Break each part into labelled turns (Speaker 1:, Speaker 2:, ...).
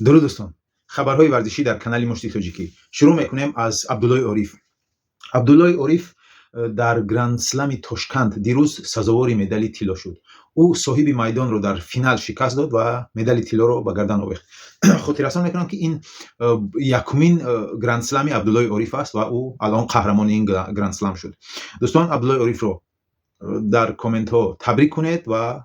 Speaker 1: درود دوستان، خبرهای ورزشی در کانال مشتی تاجیکی. شروع میکنیم از عبدالله عریف. عبدالله عریف در گرند سلم تاشکند دیروز سزاوار مدال طلا شد. او صاحب میدان رو در فینال شکست داد و مدال طلا رو به گردن آورد. خاطررسان میکنم که این یکمین گرند سلم عبدالله عریف است و او الان قهرمان این گرند سلم شد. دوستان، عبدالله عریف رو در کامنت ها تبریک کنید و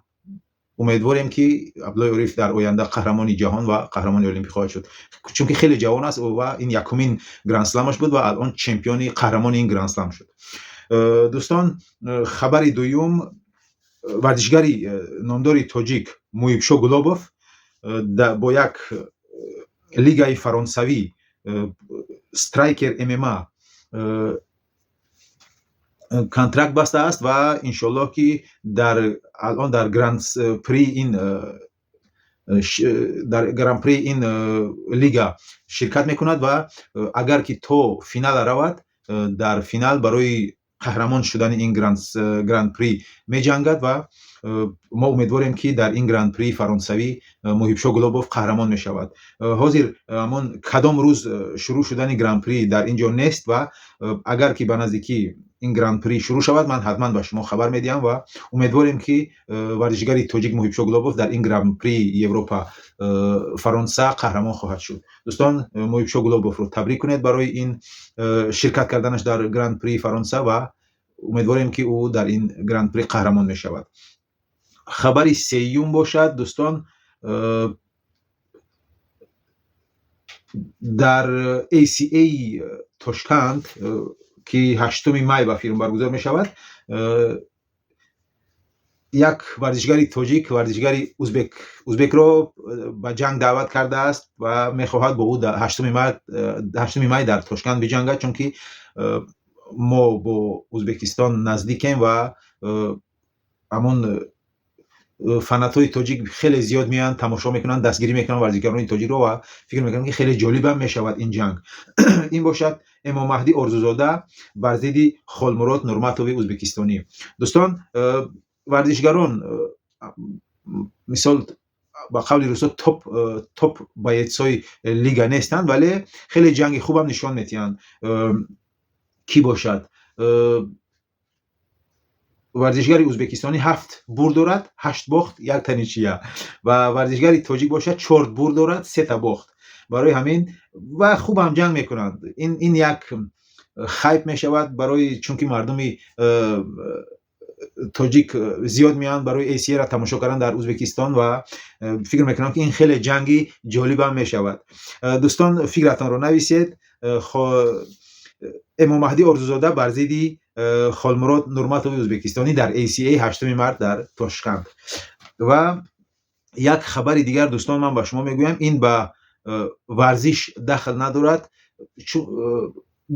Speaker 1: امیدواریم که عبدالله عریف در آینده قهرمان جهان و قهرمان المپیک خواهد شد، چون که خیلی جوان است و این یکمین گرند سلمش بود و الان چمپیون قهرمان این گرند سلم شد. دوستان، خبر دوم، ورزشگری نامدار تاجیک مویبشو گلابوف با یک لیگای فرانسوی استرایکر MMA کانترکت بسته است و انشالله که الان در گرند پری این لیگا شرکت میکند و اگر که تو فینال رود در فینال برای قهرمان شدن این گرند پری می جنگد و ما امیدواریم که در این گرند پری فرانسوی موهیبشو گلوبوف قهرمان می شود. حاضر همون کدام روز شروع شدن گرند پری در اینجا نیست و اگر که به نزدیکی این گرند پری شروع شود من حتما به شما خبر میدیم و امیدواریم که ورزشگری تاجیک موهیبشو گلوبوف در این گرند پری اروپا فرانسه قهرمان خواهد شد. دوستان، موهیبشو گلوبوف رو تبریک کنید برای این شرکت کردنش در گرند پری فرانسه و امیدواریم که او در این گرند پری قهرمان می شود. خبر سیوم باشد دوستان، در ACA تاشکند که 8 می به فیلم برگزار می شود، یک ورزشگری تاجیک ورزشگری ازبک رو به جنگ دعوت کرده است و می خواهد با او در 8 می در تاشکند بجنگد، چون که ما با ازبکستان نزدیکیم و همون فناتای تاجیک خیلی زیاد میان تماشا میکنن، دستگیری میکنن ورزشکاران تاجیک رو و فکر میکنن که خیلی جالب هم میشود این جنگ. این باشد امام مهدی آرزوزاده بر ضد خالمراد نورماتوی ازبکستانی. دوستان، ورزشکاران مثال با قول روسا توپ بایتسای لیگا نیستند، ولی خیلی جنگ خوب هم نشان میتین. کی باشد؟ ورزشگری ازبکستانی 7 برد دارد، 8 باخت، 1 تنیچیه و ورزشگری تاجیک باشد 4 برد دارد، 3 تا باخت. برای همین و خوب هم جنگ میکنند. این یک خایپ میشود برای، چون که مردم تاجیک زیاد میان برای ایسیه را تماشا کردن در ازبکستان و فکر میکنم که این خیلی جنگی جالب هم میشود. دوستان، فکرتان رو نویسید. امام مهدی آرزوزاده بر ضد خالمراد نورماتوی ازبکستانی در ACA 8 مارس در تاشکند. و یک خبر دیگر دوستان من به شما میگویم، این به ورزش دخل ندارد،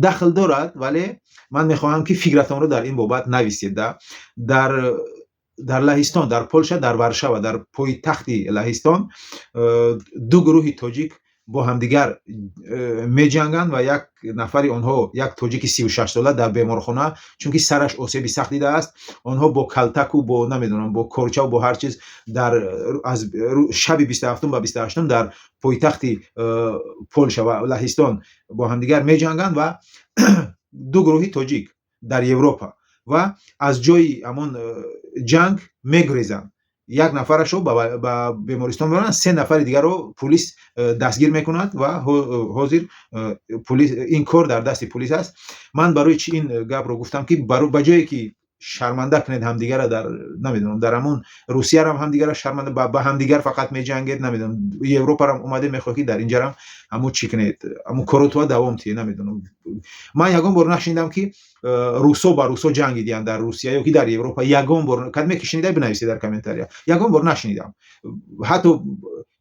Speaker 1: دخل دارد، ولی من میخواهم که فکرتان رو در این بابت نویسید. در لهستان، در پولشا، در ورشاوا، در پایتخت لهستان دو گروه تاجیک با همدیگر می جنگند و یک نفری آنها، یک تاجیک 36 ساله در بیمارخانه، چون که سرش آسیب سخت دیده است، آنها با کلتک و با نمیدونم با کورچه و با هر چیز از شب 27 و 28 در پایتخت پولشا و لهستان با همدیگر می جنگند و دو گروه تاجیک در اروپا و از جای همون جنگ میگریزند. یک نفرش رو به بیمارستان میبرند، 3 نفر دیگر رو پلیس دستگیر میکند و حاضر پلیس این کار در دست پلیس است. من برای چی این گپ رو گفتم که به جایی که شرمنده کنید همدیگر در نمیدونم در همون روسیه هم همدیگر شرمنده به همدیگر فقط میجنگید، نمیدونم اروپا هم اومده میخواد در اینجا هم همون چی کنید، همون کروتوا دوام تیه. نمیدونم، من یگان بار نشنیدم که روسو با روسو جنگیدن در روسیه یا که در اروپا. یگان بار کدوم که شنیده بنویسید در کامنتاریا. یگان بار نشنیدم. حتی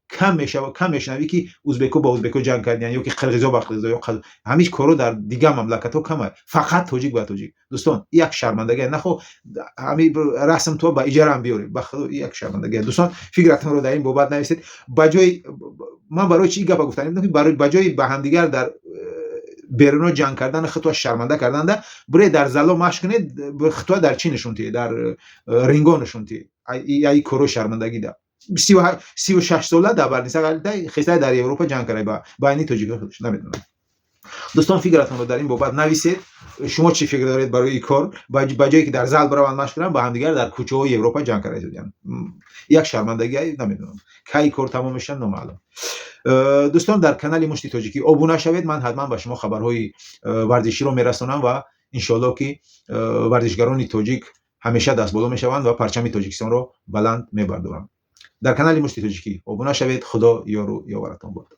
Speaker 1: کم میشنوی که ازبکو با ازبکو جنگ کردن یا که قرقیزا با قرقیزا یا همیش کارو در دیگه مملکت ها کمه، فقط تاجیک با تاجیک. دوستان، یک شرمندگی نخو همین رسم تو با اجاره هم بیارید، بخدا یک شرمندگی. دوستان، فکرتون رو در این بابت نویسید. بجای من برای چی گپ گفتم که برای بجای به هم دیگر در بیرون جنگ کردن خطو شرمنده کردن ده بره در زلا مشق کنید، خطو در چی نشون تید، در رینگو نشون تید. ای کورو شرمندگی ده. 36 ساله در برنیسا خیلی در اروپا جنگ کرده با این توجیه خودش نمیدونم. دوستان فکرتون رو در این بابت نویسید. شما چی فکر دارید برای این کار؟ با جایی که در زال بروند مشق کنن با هم دیگر در کوچه های اروپا جنگ کردن. یک شرمندگی نمیدونم کی کار تمام میشه نامعلوم. دوستان در کانال مشتی تاجیکی ابونه شوید. من حتما به شما خبرهای ورزشی رو میرسونم و ان شاءالله که ورزشگران تاجیک همیشه دست بالا میشوند و پرچم تاجیکستان رو بلند میبردارند. در کانال مشتی تاجیکی ابونه شوید. خدا یار و یاورتان باد.